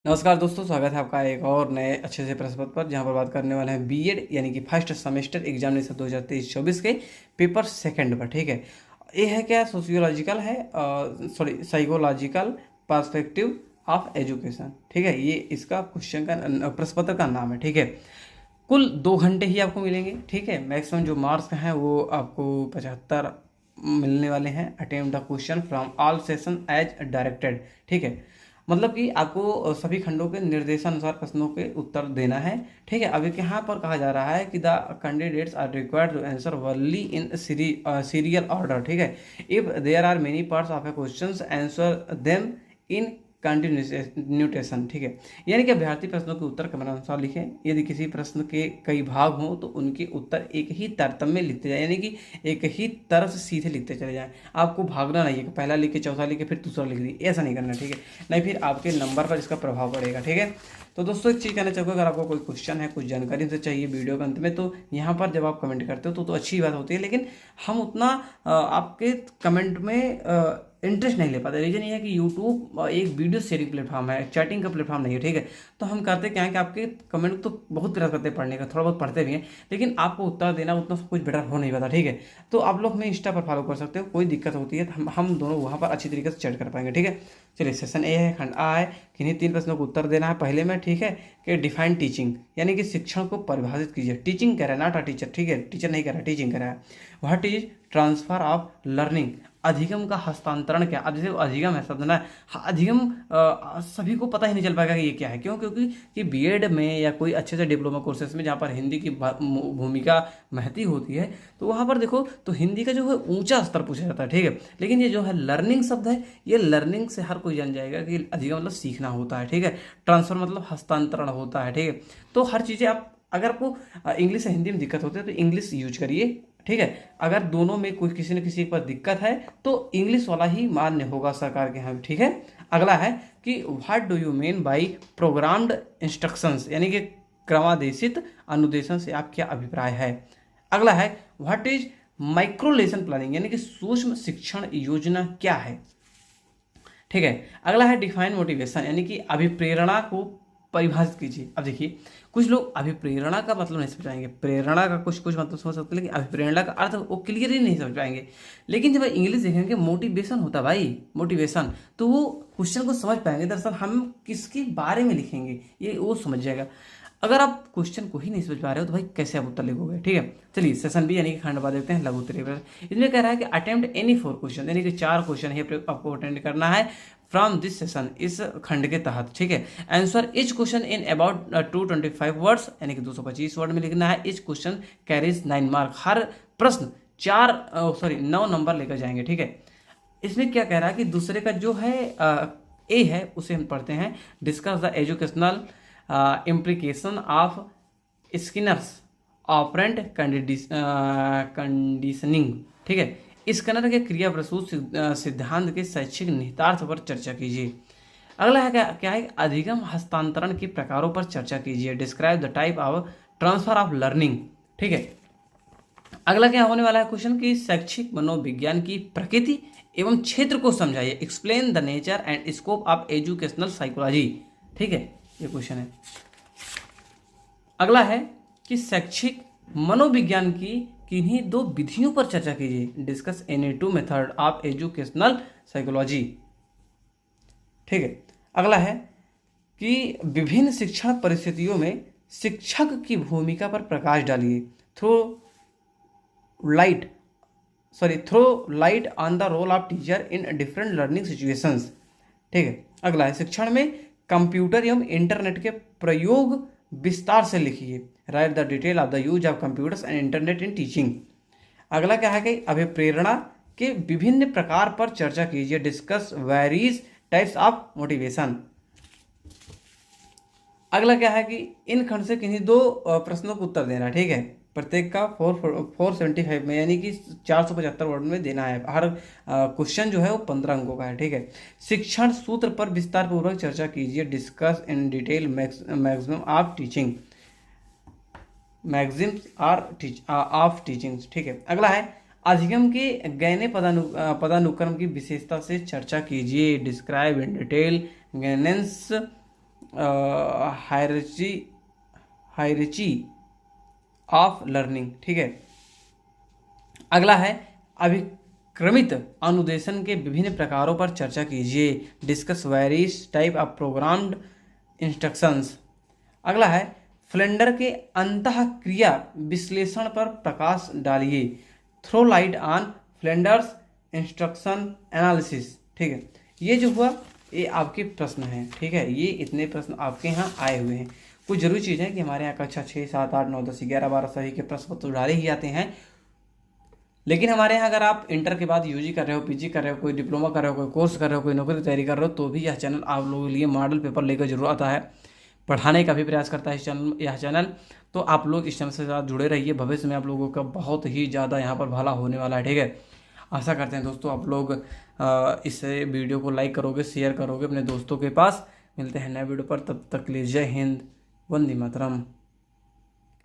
नमस्कार दोस्तों, स्वागत है आपका एक और नए अच्छे से प्रश्न पत्र पर, जहां पर बात करने वाले हैं बीएड यानी कि फर्स्ट सेमेस्टर एग्जामिनेशन 2023-24 के पेपर सेकंड पर। ठीक है, ये है क्या, सोशियोलॉजिकल है, sorry psychological perspective of education. ठीक है, ये इसका क्वेश्चन का प्रश्न पत्र का नाम है। ठीक है, कुल 2 घंटे ही आपको मिलेंगे। ठीक है, मैक्सिमम जो मार्क्स हैं वो आपको 75 मिलने वाले हैं। Attempt the question from all session as directed. ठीक है, मतलब कि आपको सभी खंडों के निर्देशानुसार प्रश्नों के उत्तर देना है। ठीक है, अब एक यहाँ पर कहा जा रहा है कि the candidates are required to answer only in serial order. ठीक है, if there are many parts of a question answer them in continuation. ठीक है, यानी कि अभ्यर्थी प्रश्नों के उत्तर क्रमानुसार लिखें। यदि किसी प्रश्न के कई भाग हों तो उनके उत्तर एक ही तरतम में लिखते जाए, यानी कि एक ही तरह से सीधे लिखते चले जाएं। आपको भागना नहीं है कि पहला लिख के चौथा लिख के फिर दूसरा लिख दी, ऐसा नहीं करना। ठीक है, नहीं फिर आपके नंबर पर इसका प्रभाव पड़ेगा। ठीक है, तो दोस्तों एक चीज़ कहना चाहूँगा, अगर आपको कोई क्वेश्चन है, कुछ जानकारी से चाहिए वीडियो के अंत में, तो यहाँ पर जब आप कमेंट करते हो तो अच्छी बात होती है, लेकिन हम उतना आपके कमेंट में इंटरेस्ट नहीं ले पाते। रीजन ये है कि यूट्यूब एक वीडियो शेयरिंग प्लेटफॉर्म है, चैटिंग का प्लेटफॉर्म नहीं है। ठीक है, तो हम करते क्या है कि आपके कमेंट तो बहुत प्रयास करते हैं पढ़ने का, थोड़ा बहुत पढ़ते भी हैं, लेकिन आपको उत्तर देना उतना सब कुछ बेटर हो नहीं पाता। ठीक है, तो आप लोग हमें इंस्टा पर फॉलो कर सकते हो, कोई दिक्कत होती है तो हम दोनों वहाँ पर अच्छी तरीके से चैट कर पाएंगे। ठीक है, चलिए सेशन ए है, खंड आ है, किन्हीं 3 प्रश्नों को उत्तर देना है पहले में। ठीक है, कि डिफाइन टीचिंग, यानी कि शिक्षण को परिभाषित कीजिए। टीचिंग कह रहा है, नॉट अ टीचर। ठीक है, टीचर नहीं कह रहा है, टीचिंग कह रहा है। What is transfer of learning, अधिगम का हस्तांतरण क्या। अब जैसे अधिगम है शब्द ना, अधिगम सभी को पता ही नहीं चल पाएगा कि ये क्या है। क्यों? क्योंकि कि बीएड में या कोई अच्छे से डिप्लोमा कोर्सेज में जहाँ पर हिंदी की भूमिका महती होती है, तो वहाँ पर देखो तो हिंदी का जो है ऊंचा स्तर पूछा जाता है। ठीक है, लेकिन ये जो है लर्निंग शब्द है, ये लर्निंग से हर कोई जान जाएगा कि अधिगम मतलब सीखना होता है। ठीक है, ट्रांसफर मतलब हस्तांतरण होता है। ठीक है, तो हर चीज़ें आप, अगर आपको इंग्लिश या हिंदी में दिक्कत होती है तो इंग्लिश यूज करिए। ठीक है, अगर दोनों में कोई किसी न किसी पर दिक्कत है तो इंग्लिश वाला ही मान्य होगा सरकार के यहाँ। ठीक है, अगला है कि what do you mean by programmed instructions, यानी कि क्रमादेशित अनुदेशन से आप क्या अभिप्राय है। अगला है what is micro lesson planning, यानी कि सूक्ष्म शिक्षण योजना क्या है। ठीक है, अगला है डिफाइन मोटिवेशन, यानी कि अभिप्रेरणा को परिभाषित कीजिए। अब देखिए, कुछ लोग अभिप्रेरणा का मतलब नहीं समझ पाएंगे, प्रेरणा का कुछ कुछ मतलब समझ सकते हैं, लेकिन अभिप्रेरणा का अर्थ वो क्लियर ही नहीं समझ पाएंगे। लेकिन जब इंग्लिश देखेंगे, मोटिवेशन होता है भाई, मोटिवेशन, तो वो क्वेश्चन को समझ पाएंगे। दरअसल हम किसके बारे में लिखेंगे ये वो समझ जाएगा। अगर आप क्वेश्चन को ही नहीं समझ पा रहे हो तो भाई कैसे आप उत्तर लिखोगे। ठीक है, चलिए सेशन बी यानी कि खंड बाद देखते हैं, लघु उत्तरीय प्रश्न। इसमें कह रहा है कि अटेम्प्ट एनी 4 क्वेश्चन, यानी कि 4 क्वेश्चन ही आपको अटेंड करना है फ्रॉम दिस सेशन, इस खंड के तहत। ठीक है, answer each question in about 225 words, यानी कि 225 वर्ड में लिखना है। इच क्वेश्चन कैरीज 9 मार्क, हर प्रश्न 9 नंबर लेकर जाएंगे। ठीक है, इसमें क्या कह रहा है कि दूसरे का जो है ए है उसे हम पढ़ते हैं। Discuss the educational implication of Skinner's operant conditioning. ठीक है, स्किनर के क्रिया प्रसूत सिद्धांत के शैक्षिक निहितार्थ पर चर्चा कीजिए। अगला है क्या है, अधिगम हस्तांतरण के प्रकारों पर चर्चा कीजिए। Describe the type of transfer of learning. ठीक है, अगला क्या होने वाला है क्वेश्चन की शैक्षिक मनोविज्ञान की प्रकृति एवं क्षेत्र को समझाइए। Explain the nature and scope of educational psychology. ठीक है, ये क्वेश्चन है। अगला है कि शैक्षिक मनोविज्ञान की किन्हीं 2 विधियों पर चर्चा कीजिए। Discuss any 2 method of educational psychology. ठीक है, अगला है कि विभिन्न शिक्षण परिस्थितियों में शिक्षक की भूमिका पर प्रकाश डालिए। Throw light on the role of teacher in different learning situations. ठीक है, अगला है शिक्षण में कंप्यूटर एवं इंटरनेट के प्रयोग विस्तार से लिखिए। Right the detail of the use of computers and internet in teaching. अगला क्या है कि अभिप्रेरणा के विभिन्न प्रकार पर चर्चा कीजिए। Discuss varies types of motivation. अगला क्या है कि इन खंड से किन्हीं 2 प्रश्नों को उत्तर देना। ठीक है, प्रत्येक का 475 में, यानी कि 475 वर्ड में देना है। हर क्वेश्चन जो है वो 15 अंकों का है। ठीक है, शिक्षण सूत्र पर विस्तार पूर्वक चर्चा कीजिए। Discuss in detail maximum of teaching, Maxim's of teaching. ठीक है, अगला है अधिगम के गैने पदानुक्रम की विशेषता से चर्चा कीजिए। Describe in detail Gagne's hierarchy of learning. ठीक है, अगला है अभिक्रमित अनुदेशन के विभिन्न प्रकारों पर चर्चा कीजिए। Discuss various type of programmed instructions. अगला है फ्लेंडर के अंतःक्रिया विश्लेषण पर प्रकाश डालिए। Throw light on Flanders instruction analysis. ठीक है, ये जो हुआ ये आपके प्रश्न हैं। ठीक है, ये इतने प्रश्न आपके यहाँ आए हुए हैं। कुछ जरूरी चीज़ है कि हमारे यहाँ कक्षा 6, 7, 8, 9, 10, 11, 12 सभी के प्रश्न पत्र डाले ही जाते हैं। लेकिन हमारे यहाँ अगर आप इंटर के बाद यूजी कर रहे हो, पीजी कर रहे हो, कोई डिप्लोमा कर रहे हो, कोई कोर्स कर रहे हो, कोई नौकरी की तैयारी कर रहे हो, तो भी यह चैनल आप लोगों के लिए मॉडल पेपर लेकर जरूर आता है, पढ़ाने का भी प्रयास करता है यह चैनल। तो आप लोग इस चैनल से साथ जुड़े रहिए, भविष्य में आप लोगों का बहुत ही ज़्यादा यहाँ पर भला होने वाला है। ठीक है, आशा करते हैं दोस्तों आप लोग इस वीडियो को लाइक करोगे, शेयर करोगे अपने दोस्तों के पास। मिलते हैं नए वीडियो पर, तब तक के लिए जय हिंद, वंदे मातरम।